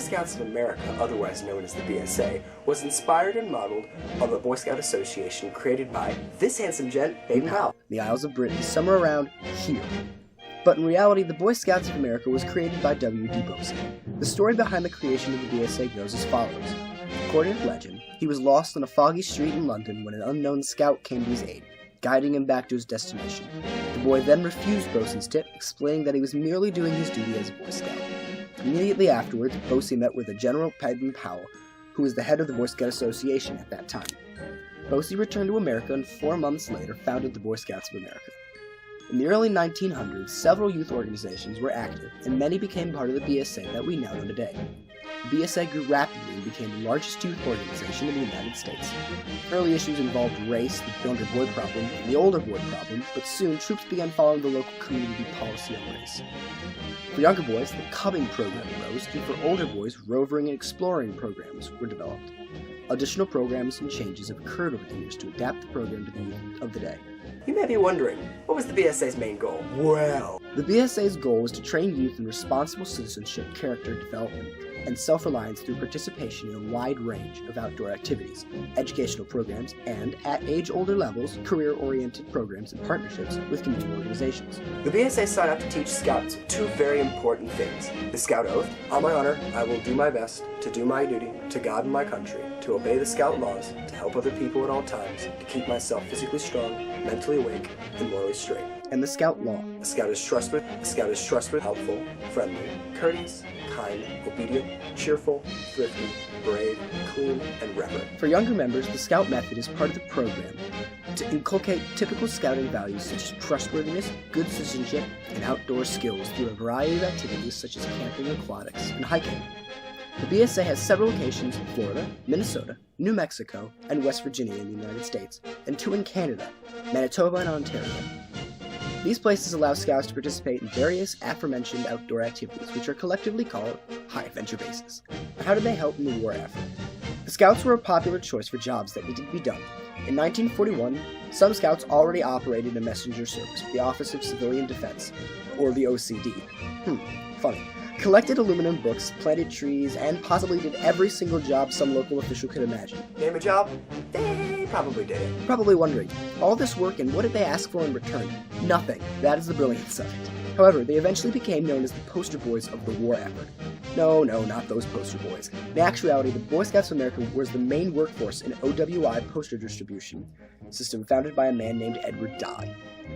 Scouts of America, otherwise known as the BSA, was inspired and modeled on the Boy Scout Association created by this handsome gent, Baden Powell. The Isles of Britain, somewhere around here. But in reality, the Boy Scouts of America was created by W.D. BSA. The story behind the creation of the BSA goes as follows. According to legend, he was lost on a foggy street in London when an unknown scout came to his aid, guiding him back to his destination. The boy then refused Bosun's tip, explaining that he was merely doing his duty as a Boy Scout. Immediately afterwards, Bosun met with a General Baden Powell, who was the head of the Boy Scout Association at that time. Bosun returned to America and 4 months later founded the Boy Scouts of America. In the early 1900s, several youth organizations were active, and many became part of the BSA that we now know today. The BSA grew rapidly and became the largest youth organization in the United States. Early issues involved race, the younger boy problem, and the older boy problem, but soon troops began following the local community policy on race. For younger boys, the Cubbing program arose, and for older boys, roving and exploring programs were developed. Additional programs and changes have occurred over the years to adapt the program to the youth of the day. You may be wondering, what was the BSA's main goal? Well, the BSA's goal was to train youth in responsible citizenship, character development, and self-reliance through participation in a wide range of outdoor activities, educational programs, and, at age-older levels, career-oriented programs and partnerships with community organizations. The BSA signed out to teach Scouts 2 very important things. The Scout Oath: on my honor, I will do my best to do my duty to God and my country, to obey the Scout laws, to help other people at all times, to keep myself physically strong, mentally awake, and morally straight. And the Scout Law. A Scout is trustworthy, helpful, friendly, courteous, kind, obedient, cheerful, thrifty, brave, clean, and reverent. For younger members, the Scout method is part of the program to inculcate typical Scouting values such as trustworthiness, good citizenship, and outdoor skills through a variety of activities such as camping, aquatics, and hiking. The BSA has several locations in Florida, Minnesota, New Mexico, and West Virginia in the United States, and 2 in Canada, Manitoba and Ontario. These places allow Scouts to participate in various aforementioned outdoor activities, which are collectively called high-adventure bases. How did they help in the war effort? The Scouts were a popular choice for jobs that needed to be done. In 1941, some Scouts already operated a messenger service, the Office of Civilian Defense, or the OCD. Funny. Collected aluminum books, planted trees, and possibly did every single job some local official could imagine. Name a job? They probably did it. Probably wondering, all this work and what did they ask for in return? Nothing. That is the brilliance of it. However, they eventually became known as the poster boys of the war effort. No, not those poster boys. In actuality, the Boy Scouts of America was the main workforce in OWI poster distribution system founded by a man named Edward Dodd.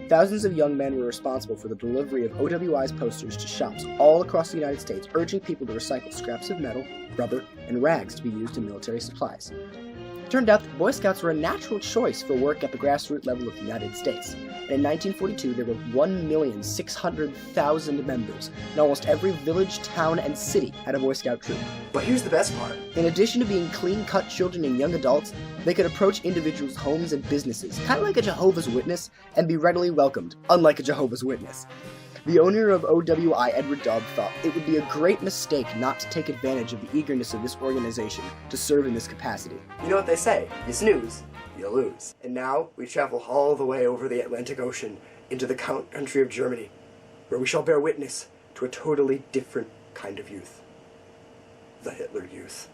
Thousands of young men were responsible for the delivery of OWI's posters to shops all across the United States, urging people to recycle scraps of metal, rubber, and rags to be used in military supplies. It turned out that the Boy Scouts were a natural choice for work at the grassroots level of the United States, and in 1942 there were 1,600,000 members, and almost every village, town, and city had a Boy Scout troop. But here's the best part. In addition to being clean-cut children and young adults, they could approach individuals' homes and businesses, kind of like a Jehovah's Witness, and be readily welcomed, unlike a Jehovah's Witness. The owner of OWI, Edward Dodd, thought it would be a great mistake not to take advantage of the eagerness of this organization to serve in this capacity. You know what they say, you snooze, you lose. And now we travel all the way over the Atlantic Ocean into the country of Germany, where we shall bear witness to a totally different kind of youth. The Hitler Youth.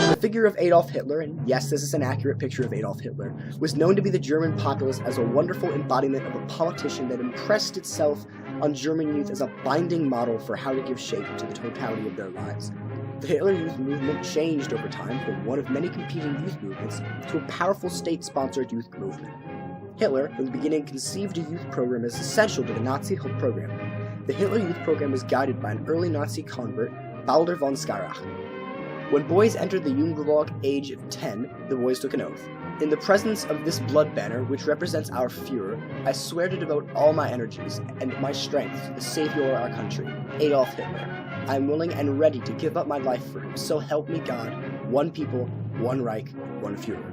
The figure of Adolf Hitler, and yes, this is an accurate picture of Adolf Hitler, was known to be the German populace as a wonderful embodiment of a politician that impressed itself on German youth as a binding model for how to give shape to the totality of their lives. The Hitler Youth movement changed over time from one of many competing youth movements to a powerful state-sponsored youth movement. Hitler, from the beginning, conceived a youth program as essential to the Nazi program. The Hitler Youth program was guided by an early Nazi convert, Baldur von Schirach. When boys entered the Jugendwolf age of 10, the boys took an oath. In the presence of this blood banner, which represents our Führer, I swear to devote all my energies and my strength to the savior of our country, Adolf Hitler. I am willing and ready to give up my life for him, so help me God, one people, one Reich, one Führer.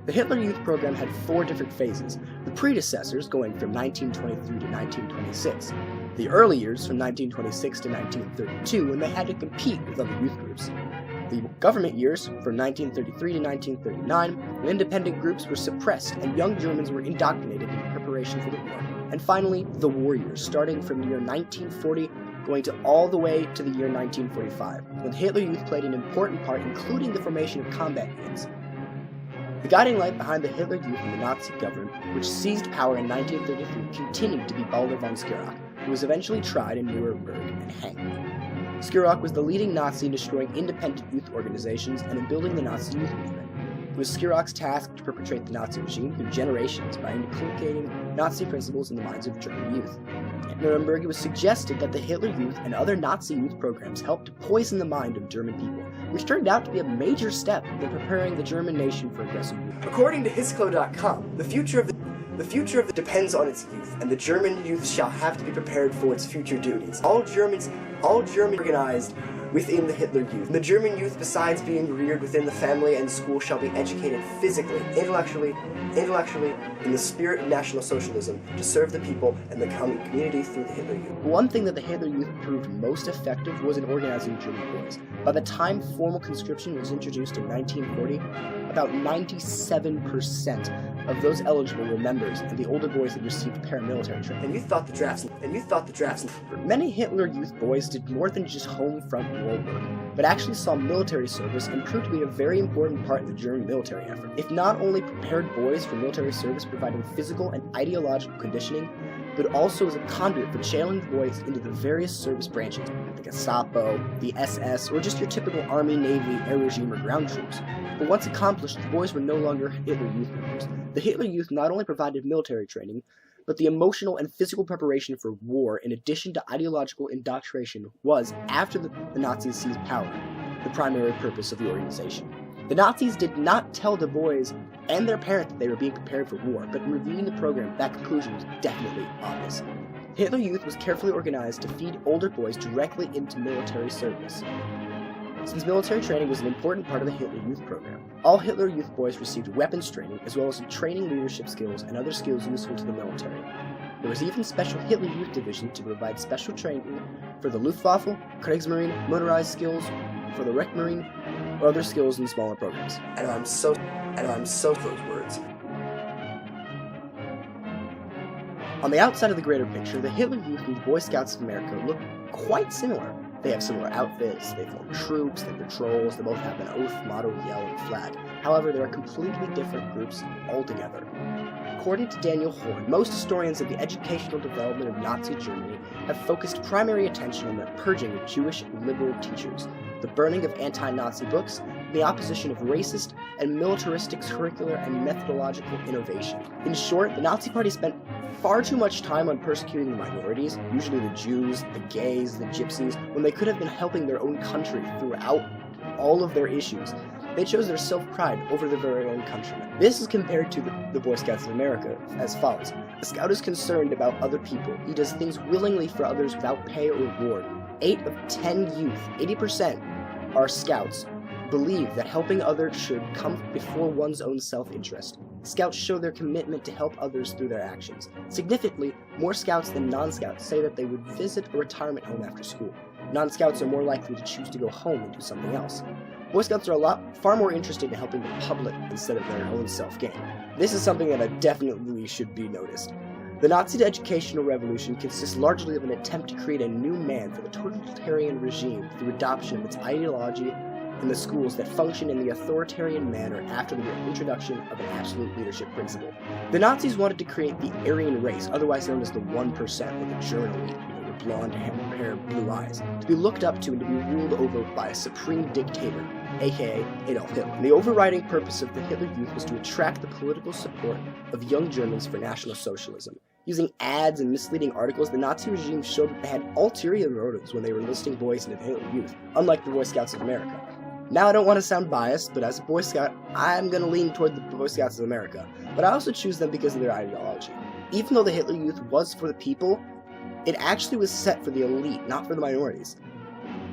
The Hitler Youth program had 4 different phases, the predecessors going from 1923 to 1926, the early years from 1926 to 1932 when they had to compete with other youth groups, the government years from 1933 to 1939 when independent groups were suppressed and young Germans were indoctrinated in preparation for the war. And finally, the warriors, starting from the year 1940, going to all the way to the year 1945, when the Hitler Youth played an important part, including the formation of combat units. The guiding light behind the Hitler Youth and the Nazi government, which seized power in 1933, continued to be Baldur von Schirach, who was eventually tried in Nuremberg and hanged. Schirach was the leading Nazi in destroying independent youth organizations and in building the Nazi youth movement. It was Schirach's task to perpetrate the Nazi regime through generations by inculcating Nazi principles in the minds of German youth. At Nuremberg, it was suggested that the Hitler Youth and other Nazi youth programs helped to poison the mind of German people, which turned out to be a major step in preparing the German nation for aggressive war. According to Hisco.com, the future of the depends on its youth, and the German youth shall have to be prepared for its future duties. All German organized within the Hitler Youth. The German youth, besides being reared within the family and school, shall be educated physically, intellectually, in the spirit of National Socialism, to serve the people and the community through the Hitler Youth. One thing that the Hitler Youth proved most effective was in organizing German boys. By the time formal conscription was introduced in 1940, about 97% of those eligible were members, and the older boys had received paramilitary training. And you thought the drafts. Many Hitler Youth boys did more than just home front war work, but actually saw military service and proved to be a very important part of the German military effort. It not only prepared boys for military service, providing physical and ideological conditioning, but also as a conduit for channeling boys into the various service branches, like the Gestapo, the SS, or just your typical Army, Navy, Air Regime, or ground troops. But once accomplished, the boys were no longer Hitler Youth members. The Hitler Youth not only provided military training, but the emotional and physical preparation for war, in addition to ideological indoctrination, was, after the Nazis seized power, the primary purpose of the organization. The Nazis did not tell the boys and their parents that they were being prepared for war, but in reviewing the program, that conclusion was definitely obvious. Hitler Youth was carefully organized to feed older boys directly into military service. Since military training was an important part of the Hitler Youth program, all Hitler Youth boys received weapons training, as well as training leadership skills and other skills useful to the military. There was even special Hitler Youth division to provide special training for the Luftwaffe, Kriegsmarine, motorized skills, for the Reich-Marine, or other skills in smaller programs. And I'm so those words. On the outside of the greater picture, the Hitler Youth and the Boy Scouts of America look quite similar. They have similar outfits, they form troops, they patrols, they both have an oath, motto, yell, and flag. However, they are completely different groups altogether. According to Daniel Horn, most historians of the educational development of Nazi Germany have focused primary attention on the purging of Jewish liberal teachers, the burning of anti-Nazi books, and the opposition of racist and militaristic curricular and methodological innovation. In short, the Nazi Party spent far too much time on persecuting the minorities, usually the Jews, the gays, the gypsies, when they could have been helping their own country throughout all of their issues. They chose their self-pride over their very own countrymen. This is compared to the Boy Scouts of America as follows. A scout is concerned about other people. He does things willingly for others without pay or reward. 8 of 10 youth, 80%, are scouts, believe that helping others should come before one's own self-interest. Scouts show their commitment to help others through their actions. Significantly, more scouts than non-scouts say that they would visit a retirement home after school. Non-scouts are more likely to choose to go home and do something else. Boy Scouts are far more interested in helping the public instead of their own self-gain. This is something that definitely should be noticed. The Nazi educational revolution consists largely of an attempt to create a new man for the totalitarian regime through adoption of its ideology in the schools that function in the authoritarian manner after the introduction of an absolute leadership principle. The Nazis wanted to create the Aryan race, otherwise known as the 1%, or the German elite, with blonde hair, blue eyes, to be looked up to and to be ruled over by a supreme dictator, aka Adolf Hitler. And the overriding purpose of the Hitler Youth was to attract the political support of young Germans for National Socialism. Using ads and misleading articles, the Nazi regime showed that they had ulterior motives when they were enlisting boys into the Hitler Youth, unlike the Boy Scouts of America. Now, I don't want to sound biased, but as a Boy Scout, I'm going to lean toward the Boy Scouts of America, but I also choose them because of their ideology. Even though the Hitler Youth was for the people, it actually was set for the elite, not for the minorities.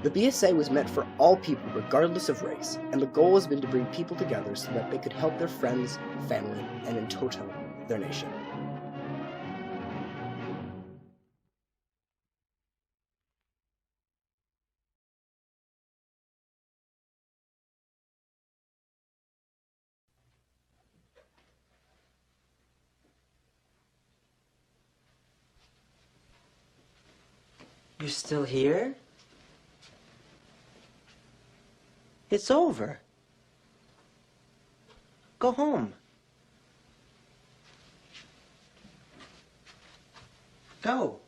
The BSA was meant for all people, regardless of race, and the goal has been to bring people together so that they could help their friends, family, and in total, their nation. You're still here? It's over. Go home. Go.